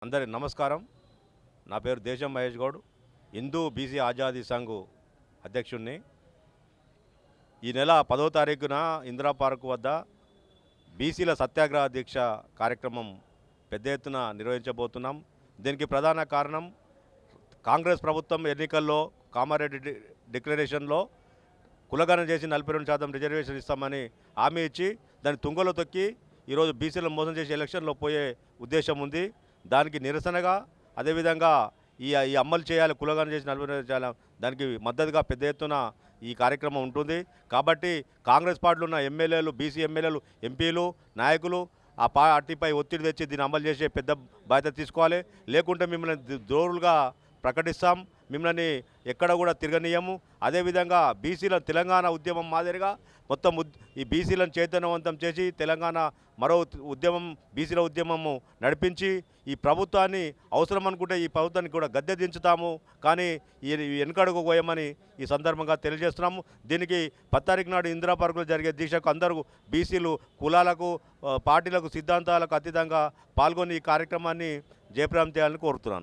అందరి నమస్కారం. నా పేరు దేశం మహేష్ గౌడ్, హిందూ బీసీ ఆజాదీ సంఘ్ అధ్యక్షుడిని. ఈ నెల 10వ తారీఖున ఇందిరా పార్క్ వద్ద బీసీల సత్యాగ్రహ దీక్ష కార్యక్రమం పెద్ద ఎత్తున నిర్వహించబోతున్నాం. దీనికి ప్రధాన కారణం కాంగ్రెస్ ప్రభుత్వం ఎన్నికల్లో కామారెడ్డి డిక్లరేషన్లో కులగణన చేసి 42% రిజర్వేషన్ ఇస్తామని హామీ ఇచ్చి దాన్ని తుంగలో తొక్కి ఈరోజు బీసీలను మోసం చేసి ఎలక్షన్లో పోయే ఉద్దేశం ఉంది. దానికి నిరసనగా అదేవిధంగా ఈ అమలు చేయాలి, కులగణన చేసి 40 చేయాలి, దానికి మద్దతుగా పెద్ద ఎత్తున ఈ కార్యక్రమం ఉంటుంది. కాబట్టి కాంగ్రెస్ పార్టీలో ఉన్న ఎమ్మెల్యేలు, బీసీ ఎమ్మెల్యేలు, ఎంపీలు, నాయకులు ఆ పార్టీపై ఒత్తిడి తెచ్చి దీన్ని అమలు చేసే పెద్ద బాధ్యత తీసుకోవాలి. లేకుంటే మిమ్మల్ని ద్రోహులుగా ప్రకటిస్తాం, మిమ్మల్ని ఎక్కడ కూడా తిరగనీయము. అదేవిధంగా బీసీల తెలంగాణ ఉద్యమం మాదిరిగా మొత్తం ఈ బీసీలను చైతన్యవంతం చేసి తెలంగాణ మరో ఉద్యమం, బీసీల ఉద్యమము నడిపించి ఈ ప్రభుత్వాన్ని అవసరం అనుకుంటే ఈ ప్రభుత్వాన్ని కూడా గద్దె దించుతాము, కానీ ఈ వెనుకడుగు పోయమని ఈ సందర్భంగా తెలియజేస్తున్నాము. దీనికి 10 తారీఖు నాడు ఇందిరా పార్కులో జరిగే దీక్షకు అందరూ బీసీలు కులాలకు, పార్టీలకు, సిద్ధాంతాలకు అతీతంగా పాల్గొని ఈ కార్యక్రమాన్ని జయప్రదం చేయాలని కోరుతున్నాను.